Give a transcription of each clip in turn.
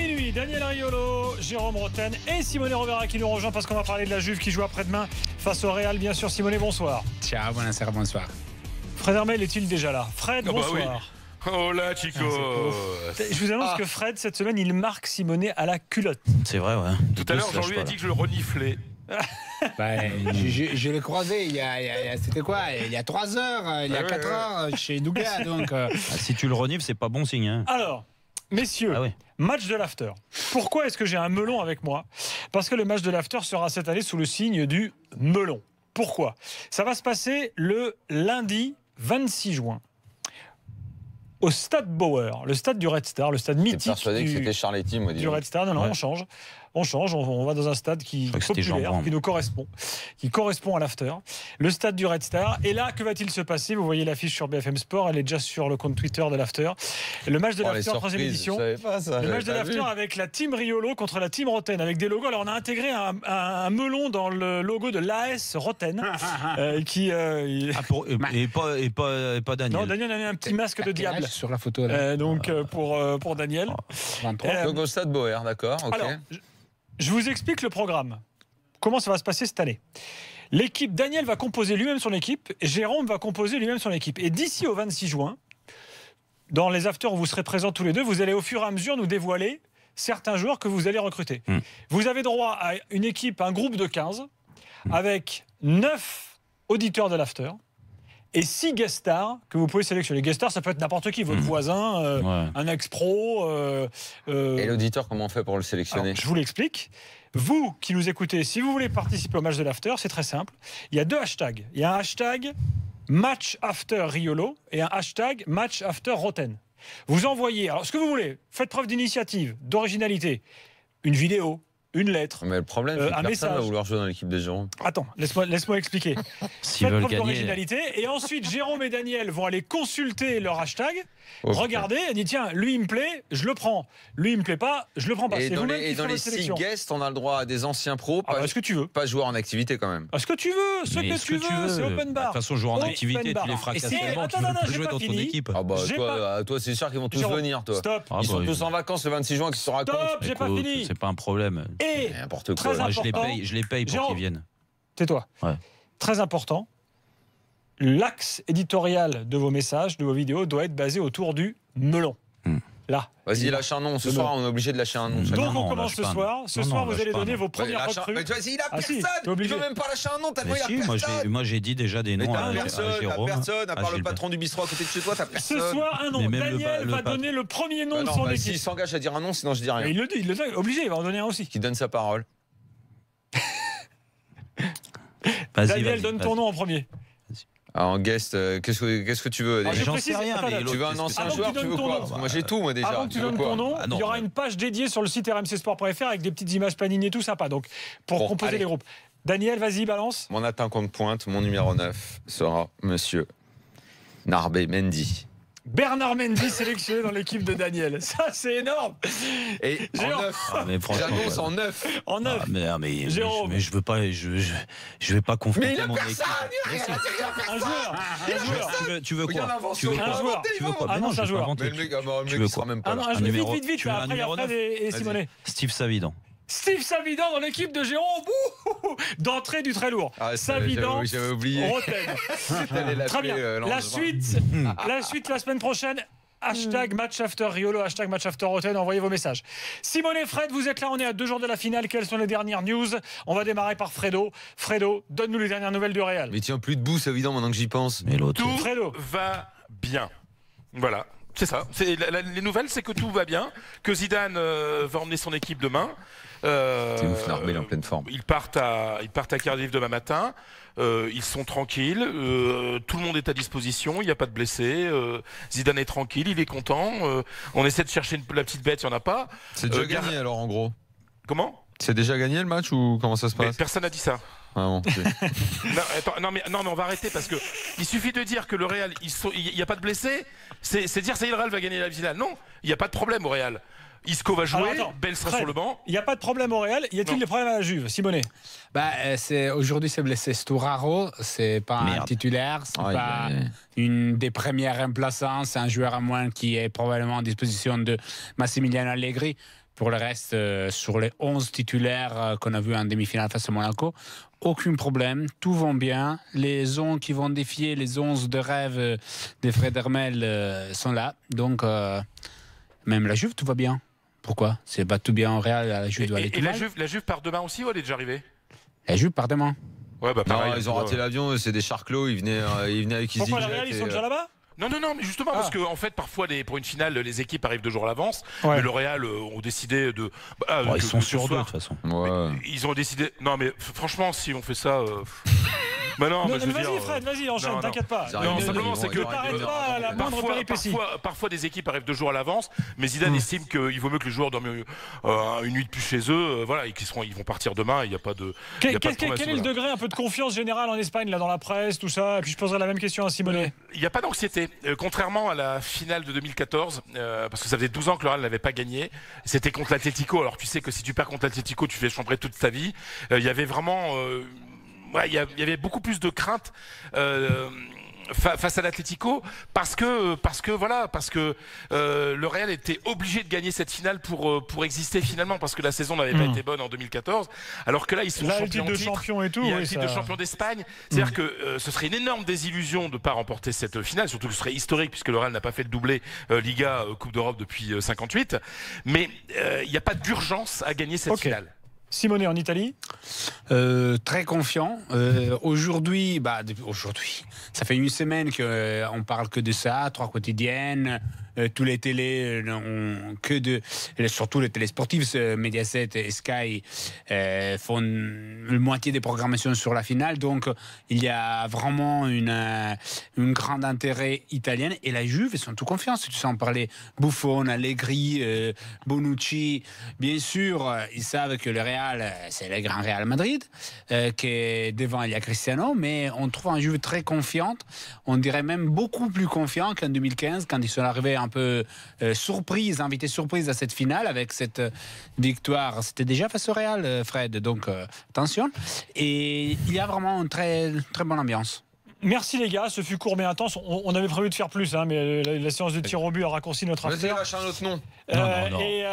minuit, Daniel Riolo, Jérôme Roten et Simone Rovera qui nous rejoint parce qu'on va parler de la Juve qui joue après-demain face au Real. Bien sûr, Simone, bonsoir. Ciao, bonsoir. Fred Hermel est-il déjà là? Fred, bonsoir. Oui. Oh là, Chico. Je vous annonce que Fred, cette semaine, il marque Simone à la culotte. C'est vrai, ouais. Tout à l'heure, Jean-Louis a dit que je le reniflais. Je l'ai croisé c'était quoi? Il y a 3 heures, il y a 4 heures chez Nougat. Donc, si tu le renifles, c'est pas bon signe. Hein. Alors, messieurs, match de l'after. Pourquoi est-ce que j'ai un melon avec moi? Parce que le match de l'after sera cette année sous le signe du melon. Pourquoi? Ça va se passer le lundi 26 juin. Au stade Bauer, le stade du Red Star, le stade mythique. J'étais persuadé que c'était Charletti, moi. Du Red Star, non, ouais. On change, on va dans un stade qui est populaire, qui nous correspond, qui correspond à l'after. Le stade du Red Star. Et là, que va-t-il se passer? Vous voyez l'affiche sur BFM Sport, elle est déjà sur le compte Twitter de l'after. Le match de l'after, 3e édition. Le match de l'after avec la team Riolo contre la team Roten, avec des logos. Alors, on a intégré un melon dans le logo de l'AS Roten. Et pas Daniel. Non, Daniel a mis un petit masque de diable. sur la photo. Là. Pour Daniel. 23. Donc au stade Bauer, d'accord. Okay. Alors, je vous explique le programme. Comment ça va se passer cette année? L'équipe, Daniel va composer lui-même son équipe, et Jérôme va composer lui-même son équipe. Et d'ici au 26 juin, dans les afters où vous serez présents tous les deux, vous allez au fur et à mesure nous dévoiler certains joueurs que vous allez recruter. Vous avez droit à une équipe, un groupe de 15, avec 9 auditeurs de l'after. Et 6 guest stars que vous pouvez sélectionner. Les guest stars, ça peut être n'importe qui, votre voisin, un ex-pro. Et l'auditeur, comment on fait pour le sélectionner? Alors, je vous l'explique. Vous qui nous écoutez, si vous voulez participer au match de l'after, c'est très simple. Il y a 2 hashtags. Il y a un hashtag match after Riolo et un hashtag match after Roten. Vous envoyez, alors ce que vous voulez, faites preuve d'initiative, d'originalité, une vidéo, une lettre. Mais le problème, c'est que personne va vouloir jouer dans l'équipe de Jérôme. Attends, laisse-moi expliquer. S'ils Faites veulent preuve gagner. d'originalité. Et ensuite, Jérôme et Daniel vont aller consulter leur hashtag, regarder, et dire tiens, lui il me plaît, je le prends. Lui il me plaît pas, je le prends pas. Et C'est dans vous-même les, qui ferez votre 6 sélection. guests, on a le droit à des anciens pros, ce que tu veux. pas joueurs en activité quand même. Ce que tu veux, ce que tu veux, c'est open bar. De toute façon, joueur en Open activité, bar. tu les fracasses Et tellement, tu attends, veux j'ai jouer pas dans ton fini. équipe. Ah bah J'ai toi, c'est sûr qu'ils vont tous Jérôme, venir, toi. Stop. Ils sont tous en vacances le 26 juin, qui se racontent. Stop, j'ai pas fini. C'est pas un problème. Et N'importe très quoi. important. Je les paye pour Jérôme, qu'ils viennent. Tais-toi. Ouais. Très important. L'axe éditorial de vos messages, de vos vidéos, doit être basé autour du melon. Là. Vas-y, lâche un nom. Ce soir, on est obligé de lâcher un nom. Donc on commence ce soir. Ce soir, vous allez donner vos premières recrues. Mais tu vois, il a si, personne. t'es obligé. Il veut même pas lâcher un nom. Tellement il a personne. Moi, j'ai dit déjà des Mais noms t'as à Jérôme. personne. À part le Gilbert. patron du bistrot à côté de chez toi, t'as Ce personne. soir, un nom. Mais même Daniel le va patron. donner le premier nom de Non, son bah, s'il équipe. s'engage à dire un nom, sinon je dis Mais rien. il le dit, obligé, il va en donner un aussi. Qui donne sa parole. Daniel, donne ton nom en premier. En guest, qu'est-ce que tu veux? Alors, je J'en précise, sais rien, attends, mais attends, Tu veux un ancien Avant que joueur? tu Tu veux donnes ton quoi? nom. Parce que moi j'ai tout, moi déjà. Avant que tu veux donnes quoi? ton nom, Ah non, il y aura mais- une page dédiée sur le site rmcsport.fr avec des petites images Panini et tout sympa. Donc, pour Bon, composer allez. les groupes. Daniel, vas-y, balance. Mon attaquant de pointe, mon numéro 9 sera monsieur Narbé Mendy. Bernard Mendy sélectionné dans l'équipe de Daniel. Ça, c'est énorme. Et en Jérôme. 9. Mais franchement, J'annonce en 9. En 9. mais Jérôme. je veux pas, je vais pas confronter Mais il a mon personne. équipe. Un joueur. Tu veux quoi? Regarde, Tu veux Un quoi? joueur. Tu veux quoi? Ah Mais non, c'est un je vais joueur. pas inventer. Mais le mec, le Tu mec veux il sera quoi? même pas Ah non, là. un Un numéro- vite, tu veux un après numéro Fred 9? et Vas-y. Simonet. Steve Savidan. Steve Savidan dans l'équipe de Jérôme. D'entrée du très lourd. Ah, Savidan, j'avais oublié. Roten. Très bien. La suite, la semaine prochaine. Hashtag match after Riolo, hashtag match after Roten, envoyez vos messages. Simone et Fred, vous êtes là, on est à 2 jours de la finale. Quelles sont les dernières news? On va démarrer par Fredo. Fredo, donne-nous les dernières nouvelles du Real. Mais tiens, plus debout, c'est évident maintenant que j'y pense. Mais l'autre. Tout Fredo. va bien. Voilà. C'est ça. Les nouvelles, c'est que tout va bien, que Zidane va emmener son équipe demain. C'est ouf, Narbé il est en pleine forme. Ils partent à Cardiff demain matin. Ils sont tranquilles. Tout le monde est à disposition. Il n'y a pas de blessés. Zidane est tranquille. Il est content. On essaie de chercher la petite bête. Il n'y en a pas. C'est déjà gagné alors en gros. Comment? C'est déjà gagné le match ou comment ça se Mais passe? personne n'a dit ça. Ah bon, ok. Non, attends, non, mais on va arrêter parce que il suffit de dire que le Real, il n'y a pas de blessés. C'est dire ça y est, le Real va gagner la finale. Non, il n'y a pas de problème au Real. Isco va jouer, Alors, attends, Bell sera Fred, sur le banc. Il n'y a pas de problème au Real. Y a-t-il Non. des problèmes à la Juve, Simone? Aujourd'hui, c'est blessé Sturaro. C'est pas un Merde. titulaire. C'est Aïe, pas aïe, aïe. une des premières remplaçants. C'est un joueur à moins qui est probablement en disposition de Massimiliano Allegri. Pour le reste, sur les 11 titulaires qu'on a vus en demi-finale face à Monaco, aucun problème, tout va bien. Les 11 qui vont défier les 11 de rêve de Fred Hermel sont là. Donc, même la Juve, tout va bien. Pourquoi? C'est pas tout bien en Real, la Juve doit aller tout Et mal. la Juve part demain aussi ou elle est déjà arrivée? La Juve part demain. Ouais, bah pareil. Non, ils ont raté l'avion, c'est des charclots, ils venaient avec Pourquoi la EasyJet Real, ils sont et, déjà là-bas? Non, mais justement, parce que en fait, parfois, pour une finale, les équipes arrivent 2 jours à l'avance. Ouais. Mais le Real ont décidé de. Ils sont sur 2 de toute façon. Ouais. Ils ont décidé. Non, mais franchement, si on fait ça. Bah non, mais je veux vas-y, dire, Fred, vas-y, enchaîne, non. t'inquiète pas. Ils arrivent, Non, ils simplement, vont- c'est que- ils vont t'arrêtes arriver pas à la moindre péripétie. Parfois, des équipes arrivent 2 jours à l'avance, mais Zidane estime qu'il vaut mieux que les joueurs dorment une nuit de plus chez eux, voilà, et ils vont partir demain. Il n'y a pas de. Quel y a pas de promesse, est le voilà. degré un peu de confiance générale en Espagne, là, dans la presse, tout ça? Et puis je poserai la même question à Simonet. Il n'y a pas d'anxiété. Contrairement à la finale de 2014, parce que ça faisait 12 ans que le Real n'avait pas gagné. C'était contre l'Atlético. Alors tu sais que si tu perds contre l'Atlético, tu fais chambrer toute ta vie. Il y avait vraiment. Il y avait beaucoup plus de crainte. Face à l'Atlético parce que le Real était obligé de gagner cette finale pour exister finalement, parce que la saison n'avait pas été bonne en 2014, alors que là ils sont Là, le champions titre de en titre. champion et tout. Il y a oui, le titre de ça- champion d'Espagne. C'est-à-dire que ce serait une énorme désillusion de ne pas remporter cette finale, surtout que ce serait historique puisque le Real n'a pas fait de doublé Liga, Coupe d'Europe depuis 58. Mais il n'y a pas d'urgence à gagner cette Ok. finale. Simonet en Italie. Très confiant. Aujourd'hui, ça fait une semaine qu'on parle que de ça, 3 quotidiennes. Tous les télés n'ont que de, surtout les télés sportives, Mediaset et Sky font la moitié des programmations sur la finale. Donc il y a vraiment une grande intérêt italienne, et la Juve, ils sont tout confiants. Si tu sais en parler, Buffon, Allegri, Bonucci, bien sûr, ils savent que le Real, c'est le grand Real Madrid, que devant il y a Cristiano, mais on trouve une Juve très confiante. On dirait même beaucoup plus confiant qu'en 2015, quand ils sont arrivés un peu invités surprise à cette finale avec cette victoire. C'était déjà face au Real, Fred, donc attention. Et il y a vraiment une très, très bonne ambiance. Merci les gars, ce fut court mais intense. On avait prévu de faire plus, hein, mais la séance de tir au but a raccourci notre Vas-y, affaire. lâche un autre nom. Non. Et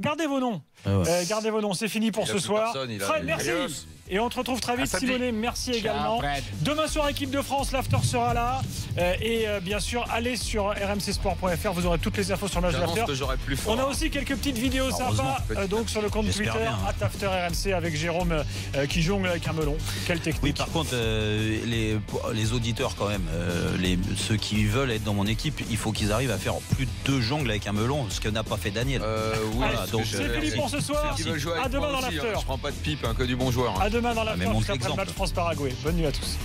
gardez vos noms. Ah ouais. Gardez vos noms, c'est fini pour Il a ce plus soir. personne, il a- Fred, il- merci. Adios. Et on te retrouve très vite. À samedi. Simonet, merci Ciao, également. Fred. Demain soir, équipe de France, l'after sera là. Bien sûr, allez sur rmcsport.fr, vous aurez toutes les infos sur le match de J'annonce l'after. que j'aurai plus fort. On a aussi quelques petites vidéos sympas Heureusement. donc sur le compte J'espère Twitter bien. @AfterRMC avec Jérôme qui jongle avec un melon. Quelle technique. Oui, par contre, les auditeurs, quand même, ceux qui veulent être dans mon équipe, il faut qu'ils arrivent à faire plus de 2 jongles avec un melon, ce que n'a pas fait Daniel. Oui, Allez, parce que donc, je- c'est fini pour ce soir. Qui veulent jouer avec À demain moi dans aussi, l'after. Je prends pas de pipe, que du bon joueur. À demain dans l'after, mais montre juste après le l'exemple. match France-Paraguay. Bonne nuit à tous.